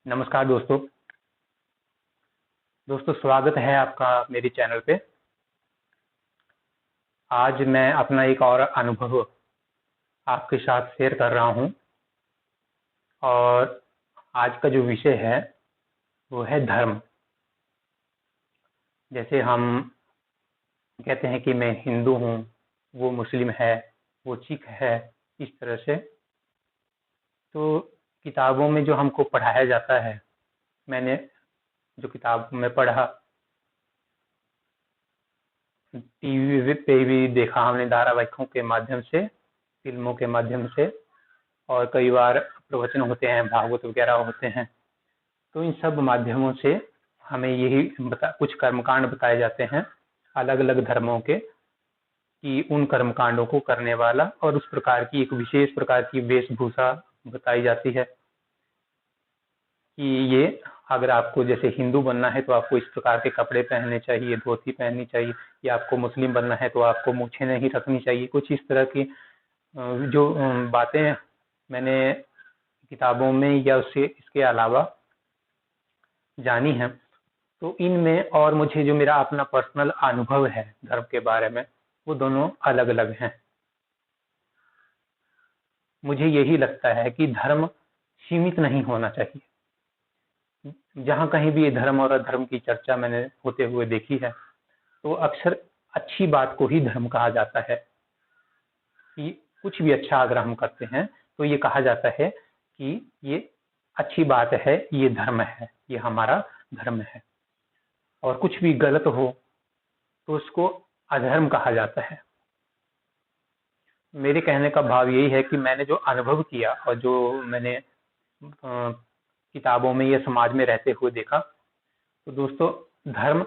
नमस्कार दोस्तों। स्वागत है आपका मेरे चैनल पे। आज मैं अपना एक और अनुभव आपके साथ शेयर कर रहा हूँ और आज का जो विषय है वो है धर्म। जैसे हम कहते हैं कि मैं हिंदू हूँ, वो मुस्लिम है, वो सिख है, इस तरह से तो किताबों में जो हमको पढ़ाया जाता है, मैंने जो किताब में पढ़ा, टीवी पे भी देखा हमने, धारावाहिकों के माध्यम से, फिल्मों के माध्यम से, और कई बार प्रवचन होते हैं, भागवत वगैरह होते हैं। तो इन सब माध्यमों से हमें यही कुछ कर्मकांड बताए जाते हैं अलग अलग धर्मों के, कि उन कर्मकांडों को करने वाला और उस प्रकार की एक विशेष प्रकार की वेशभूषा बताई जाती है कि ये अगर आपको जैसे हिंदू बनना है तो आपको इस प्रकार के कपड़े पहनने चाहिए, धोती पहननी चाहिए, या आपको मुस्लिम बनना है तो आपको मूछें नहीं रखनी चाहिए। कुछ इस तरह की जो बातें मैंने किताबों में या उससे इसके अलावा जानी है, तो इनमें और मुझे जो मेरा अपना पर्सनल अनुभव है धर्म के बारे में, वो दोनों अलग अलग हैं। मुझे यही लगता है कि धर्म सीमित नहीं होना चाहिए। जहाँ कहीं भी धर्म और अधर्म की चर्चा मैंने होते हुए देखी है, तो अक्सर अच्छी बात को ही धर्म कहा जाता है। कि कुछ भी अच्छा अगर हम करते हैं तो ये कहा जाता है कि ये अच्छी बात है, ये धर्म है, ये हमारा धर्म है। और कुछ भी गलत हो तो उसको अधर्म कहा जाता है। मेरे कहने का भाव यही है कि मैंने जो अनुभव किया और जो मैंने किताबों में या समाज में रहते हुए देखा, तो दोस्तों धर्म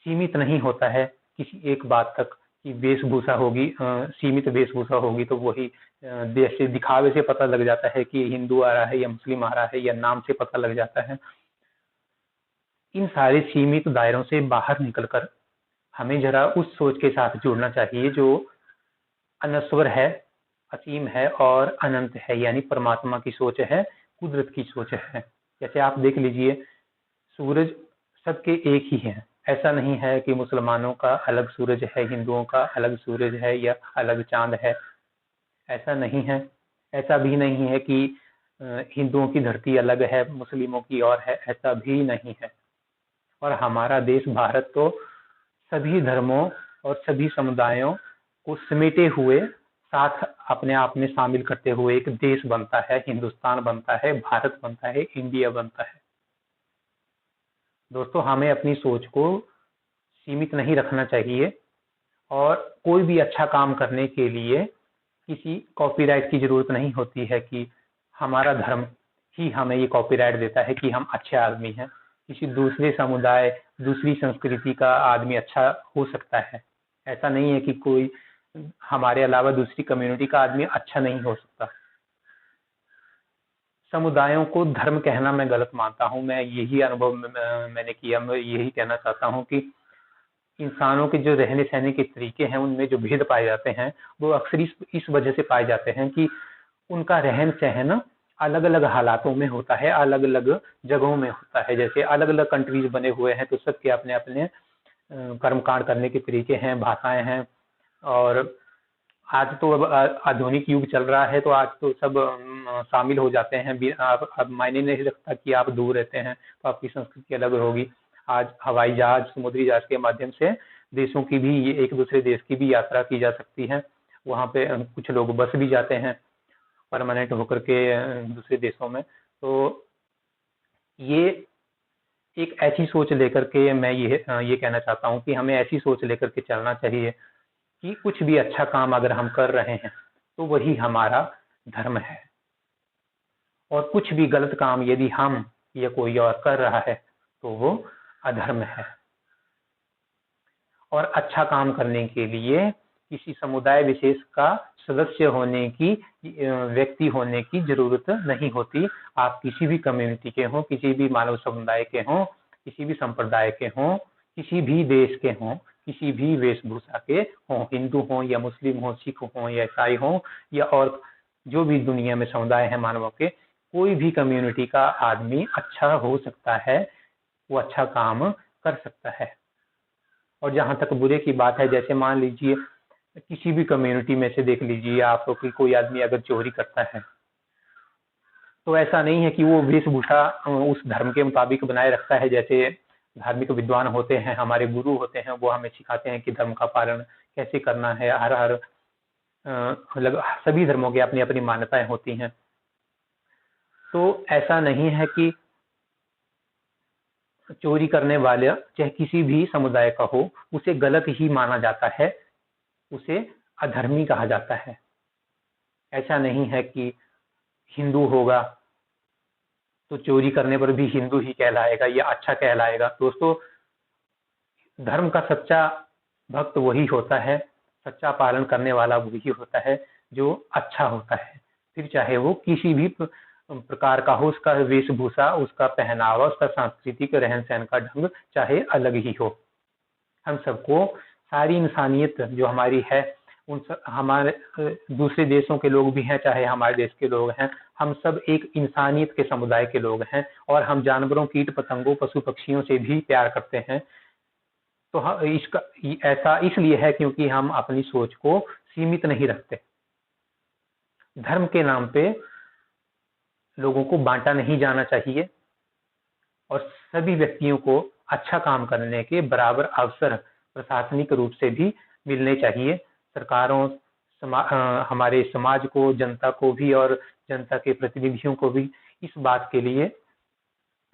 सीमित नहीं होता है किसी एक बात तक कि वेशभूषा होगी, सीमित वेशभूषा होगी तो वही देश से दिखावे से पता लग जाता है कि हिंदू आ रहा है या मुस्लिम आ रहा है, या नाम से पता लग जाता है। इन सारे सीमित दायरों से बाहर निकलकर हमें जरा उस सोच के साथ जुड़ना चाहिए जो अनश्वर है, असीम है और अनंत है, यानी परमात्मा की सोच है, कुदरत की सोच है। जैसे आप देख लीजिए, सूरज सबके एक ही है। ऐसा नहीं है कि मुसलमानों का अलग सूरज है, हिंदुओं का अलग सूरज है या अलग चांद है, ऐसा नहीं है। ऐसा भी नहीं है कि हिंदुओं की धरती अलग है, मुस्लिमों की और है, ऐसा भी नहीं है। और हमारा देश भारत तो सभी धर्मों और सभी समुदायों को समेटे हुए साथ अपने आप में शामिल करते हुए एक देश बनता है, हिंदुस्तान बनता है, भारत बनता है, इंडिया बनता है। दोस्तों हमें अपनी सोच को सीमित नहीं रखना चाहिए और कोई भी अच्छा काम करने के लिए किसी कॉपीराइट की जरूरत नहीं होती है कि हमारा धर्म ही हमें ये कॉपीराइट देता है कि हम अच्छे आदमी हैं। किसी दूसरे समुदाय, दूसरी संस्कृति का आदमी अच्छा हो सकता है। ऐसा नहीं है कि कोई हमारे अलावा दूसरी कम्युनिटी का आदमी अच्छा नहीं हो सकता। समुदायों को धर्म कहना मैं गलत मानता हूँ। मैं यही अनुभव मैंने किया। मैं यही कहना चाहता हूँ कि इंसानों के जो रहने सहने के तरीके हैं, उनमें जो भेद पाए जाते हैं, वो अक्सर इस वजह से पाए जाते हैं कि उनका रहन सहन अलग अलग हालातों में होता है, अलग अलग जगहों में होता है। जैसे अलग अलग कंट्रीज बने हुए हैं तो सबके अपने अपने कर्मकांड करने के तरीके हैं, भाषाएं हैं। और आज तो अब आधुनिक युग चल रहा है, तो आज तो सब शामिल हो जाते हैं। अब मायने नहीं रखता कि आप दूर रहते हैं तो आपकी संस्कृति अलग होगी। आज हवाई जहाज, समुद्री जहाज के माध्यम से देशों की भी, एक दूसरे देश की भी यात्रा की जा सकती है। वहाँ पे कुछ लोग बस भी जाते हैं परमानेंट होकर के दूसरे देशों में। तो ये एक ऐसी सोच लेकर के मैं ये कहना चाहता हूँ कि हमें ऐसी सोच लेकर के चलना चाहिए कि कुछ भी अच्छा काम अगर हम कर रहे हैं तो वही हमारा धर्म है, और कुछ भी गलत काम यदि हम या कोई और कर रहा है तो वो अधर्म है। और अच्छा काम करने के लिए किसी समुदाय विशेष का सदस्य होने की, व्यक्ति होने की जरूरत नहीं होती। आप किसी भी कम्युनिटी के हों, किसी भी मानव समुदाय के हों, किसी भी संप्रदाय के हों, किसी भी देश के हों, किसी भी वेशभूषा के हों, हिंदू हों या मुस्लिम हों, सिख हों या ईसाई हों, या और जो भी दुनिया में समुदाय हैं मानवों के, कोई भी कम्युनिटी का आदमी अच्छा हो सकता है, वो अच्छा काम कर सकता है। और जहाँ तक बुरे की बात है, जैसे मान लीजिए किसी भी कम्युनिटी में से देख लीजिए आप कि कोई आदमी अगर चोरी करता है, तो ऐसा नहीं है कि वो वेशभूषा उस धर्म के मुताबिक बनाए रखता है। जैसे धार्मिक विद्वान होते हैं, हमारे गुरु होते हैं, वो हमें सिखाते हैं कि धर्म का पालन कैसे करना है। हर हर मतलब सभी धर्मों की अपनी अपनी मान्यताएं होती हैं। तो ऐसा नहीं है कि चोरी करने वाले चाहे किसी भी समुदाय का हो, उसे गलत ही माना जाता है, उसे अधर्मी कहा जाता है। ऐसा नहीं है कि हिंदू होगा तो चोरी करने पर भी हिंदू ही कहलाएगा या अच्छा कहलाएगा। दोस्तों, धर्म का सच्चा भक्त वही होता है, सच्चा पालन करने वाला वही होता है जो अच्छा होता है, फिर चाहे वो किसी भी प्रकार का हो, उसका वेशभूषा, उसका पहनावा, उसका सांस्कृतिक रहन सहन का ढंग चाहे अलग ही हो। हम सबको सारी इंसानियत जो हमारी है, हमारे दूसरे देशों के लोग भी हैं चाहे हमारे देश के लोग हैं, हम सब एक इंसानियत के समुदाय के लोग हैं और हम जानवरों, कीट पतंगों, पशु पक्षियों से भी प्यार करते हैं। तो इसका ऐसा इसलिए है क्योंकि हम अपनी सोच को सीमित नहीं रखते। धर्म के नाम पे लोगों को बांटा नहीं जाना चाहिए और सभी व्यक्तियों को अच्छा काम करने के बराबर अवसर प्रशासनिक रूप से भी मिलने चाहिए। सरकारों, हमारे समाज को, जनता को भी और जनता के प्रतिनिधियों को भी इस बात के लिए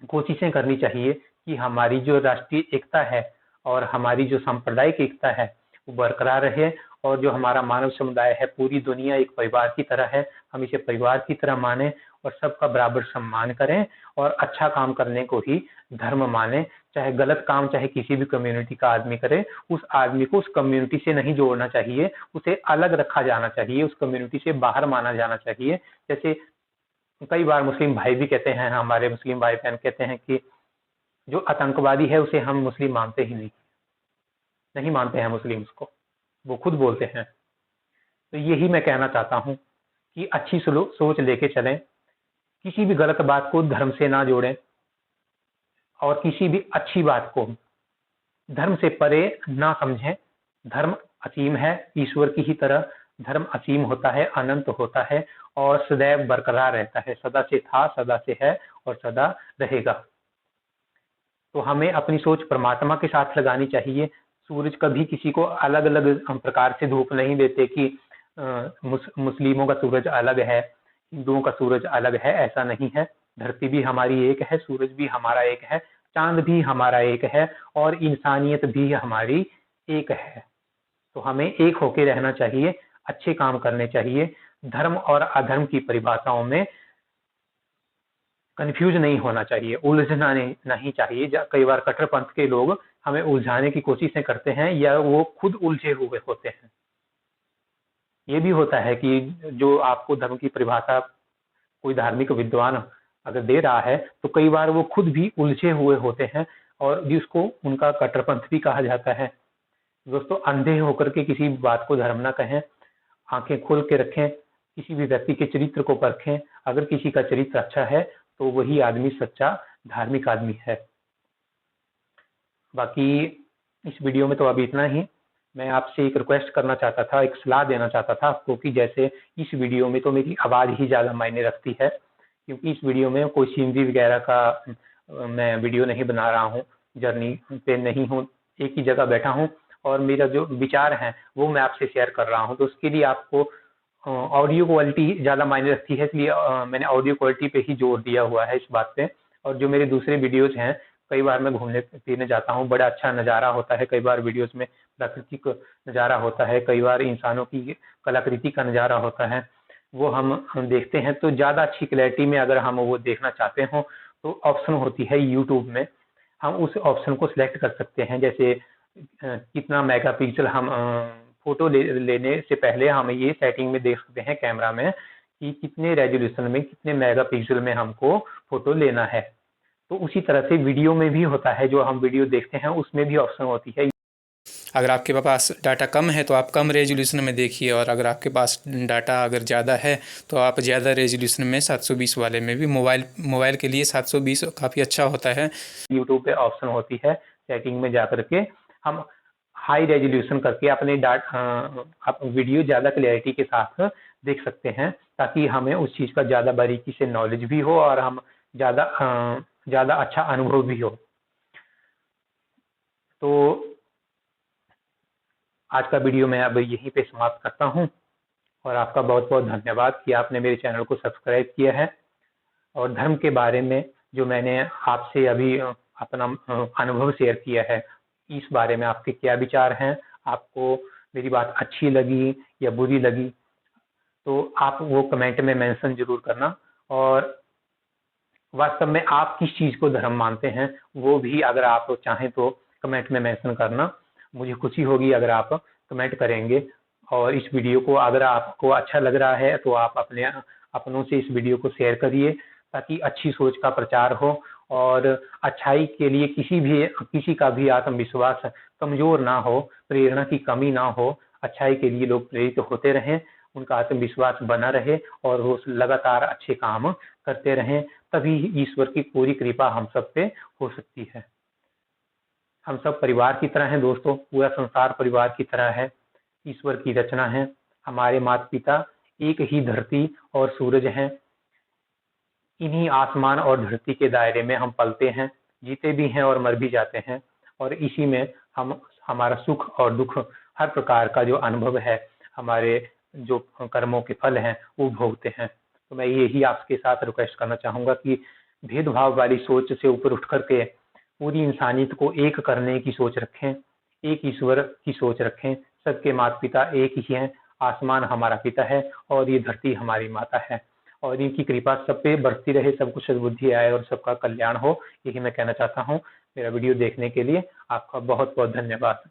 कोशिशें करनी चाहिए कि हमारी जो राष्ट्रीय एकता है और हमारी जो सांप्रदायिक एकता है वो बरकरार रहे और जो हमारा मानव समुदाय है, पूरी दुनिया एक परिवार की तरह है, हम इसे परिवार की तरह माने और सबका बराबर सम्मान करें और अच्छा काम करने को ही धर्म माने। चाहे गलत काम चाहे किसी भी कम्युनिटी का आदमी करे, उस आदमी को उस कम्युनिटी से नहीं जोड़ना चाहिए, उसे अलग रखा जाना चाहिए, उस कम्युनिटी से बाहर माना जाना चाहिए। जैसे कई बार मुस्लिम भाई भी कहते हैं, हमारे मुस्लिम भाई बहन कहते हैं कि जो आतंकवादी है उसे हम मुस्लिम मानते ही नहीं मानते हैं मुस्लिम्स को, वो खुद बोलते हैं। तो यही मैं कहना चाहता हूँ कि अच्छी सोच लेके चलें, किसी भी गलत बात को धर्म से ना जोड़ें और किसी भी अच्छी बात को धर्म से परे ना समझें। धर्म असीम है, ईश्वर की ही तरह धर्म असीम होता है, अनंत होता है और सदैव बरकरार रहता है, सदा से था, सदा से है और सदा रहेगा। तो हमें अपनी सोच परमात्मा के साथ लगानी चाहिए। सूरज कभी किसी को अलग अलग प्रकार से धूप नहीं देते कि मुस्लिमों का सूरज अलग है, हिंदुओं का सूरज अलग है, ऐसा नहीं है। धरती भी हमारी एक है, सूरज भी हमारा एक है, चांद भी हमारा एक है और इंसानियत भी हमारी एक है। तो हमें एक होके रहना चाहिए, अच्छे काम करने चाहिए, धर्म और अधर्म की परिभाषाओं में कंफ्यूज नहीं होना चाहिए, उलझना नहीं चाहिए। कई बार कट्टरपंथ के लोग हमें उलझाने की कोशिशें करते हैं या वो खुद उलझे हुए होते हैं। ये भी होता है कि जो आपको धर्म की परिभाषा कोई धार्मिक विद्वान अगर दे रहा है तो कई बार वो खुद भी उलझे हुए होते हैं और जिसको उनका कट्टरपंथ भी कहा जाता है। दोस्तों, अंधे होकर के किसी बात को धर्म ना कहें, आंखें खोल के रखें, किसी भी व्यक्ति के चरित्र को परखें। अगर किसी का चरित्र अच्छा है तो वही आदमी सच्चा धार्मिक आदमी है। बाकी इस वीडियो में तो अभी इतना ही। मैं आपसे एक रिक्वेस्ट करना चाहता था, एक सलाह देना चाहता था आपको कि जैसे इस वीडियो में तो मेरी आवाज़ ही ज़्यादा मायने रखती है, क्योंकि इस वीडियो में कोई सीनरी वगैरह का मैं वीडियो नहीं बना रहा हूँ, जर्नी पे नहीं हूँ, एक ही जगह बैठा हूँ और मेरा जो विचार है वो मैं आपसे शेयर कर रहा हूँ। तो उसके लिए आपको ऑडियो क्वालिटी ज़्यादा मायने रखती है, इसलिए मैंने ऑडियो क्वालिटी पे ही जोर दिया हुआ है इस बात पे। और जो मेरे दूसरे वीडियोज़ हैं, कई बार मैं घूमने फिरने जाता हूँ, बड़ा अच्छा नज़ारा होता है, कई बार वीडियोज़ में प्राकृतिक नज़ारा होता है, कई बार इंसानों की कलाकृति का नज़ारा होता है, वो हम देखते हैं। तो ज़्यादा अच्छी क्लैरिटी में अगर हम वो देखना चाहते हो तो ऑप्शन होती है यूट्यूब में, हम उस ऑप्शन को सिलेक्ट कर सकते हैं। जैसे कितना मेगापिक्सल हम फोटो लेने से पहले हम ये सेटिंग में देख सकते हैं कैमरा में कि कितने रेजोल्यूशन में, कितने मेगापिक्सल में हमको फोटो लेना है। तो उसी तरह से वीडियो में भी होता है, जो हम वीडियो देखते हैं उसमें भी ऑप्शन होती है। अगर आपके पास डाटा कम है तो आप कम रेजोल्यूशन में देखिए, और अगर आपके पास डाटा अगर ज़्यादा है तो आप ज़्यादा रेजोल्यूशन में 720 वाले में भी, मोबाइल के लिए 720 काफ़ी अच्छा होता है। यूट्यूब पे ऑप्शन होती है सेटिंग में जाकर के हम हाई रेजोल्यूशन करके अपने वीडियो ज़्यादा क्लैरिटी के साथ देख सकते हैं, ताकि हमें उस चीज़ का ज़्यादा बारीकी से नॉलेज भी हो और हम ज़्यादा अच्छा अनुभव भी हो। तो आज का वीडियो मैं अब यहीं पे समाप्त करता हूँ, और आपका बहुत बहुत धन्यवाद कि आपने मेरे चैनल को सब्सक्राइब किया है। और धर्म के बारे में जो मैंने आपसे अभी अपना अनुभव शेयर किया है, इस बारे में आपके क्या विचार हैं, आपको मेरी बात अच्छी लगी या बुरी लगी, तो आप वो कमेंट में मेंशन जरूर करना। और वास्तव में आप किस चीज़ को धर्म मानते हैं वो भी अगर आप चाहें तो कमेंट में मेंशन करना। मुझे खुशी होगी अगर आप कमेंट करेंगे। और इस वीडियो को अगर आपको अच्छा लग रहा है तो आप अपनों से इस वीडियो को शेयर करिए, ताकि अच्छी सोच का प्रचार हो और अच्छाई के लिए किसी का भी आत्मविश्वास कमजोर ना हो, प्रेरणा की कमी ना हो। अच्छाई के लिए लोग प्रेरित होते रहें, उनका आत्मविश्वास बना रहे और वो लगातार अच्छे काम करते रहें, तभी ईश्वर की पूरी कृपा हम सब पे हो सकती है। हम सब परिवार की तरह हैं दोस्तों, पूरा संसार परिवार की तरह है, ईश्वर की रचना है। हमारे माता पिता एक ही धरती और सूरज हैं, इन्हीं आसमान और धरती के दायरे में हम पलते हैं, जीते भी हैं और मर भी जाते हैं, और इसी में हम हमारा सुख और दुख हर प्रकार का जो अनुभव है, हमारे जो कर्मों के फल हैं वो भोगते हैं। तो मैं यही आपके साथ रिक्वेस्ट करना चाहूंगा कि भेदभाव वाली सोच से ऊपर उठ करके पूरी इंसानियत को एक करने की सोच रखें, एक ईश्वर की सोच रखें। सबके माता पिता एक ही हैं, आसमान हमारा पिता है और ये धरती हमारी माता है, और इनकी कृपा सब पे बरसती रहे, सबको सद्बुद्धि आए और सबका कल्याण हो, यही मैं कहना चाहता हूँ। मेरा वीडियो देखने के लिए आपका बहुत बहुत धन्यवाद।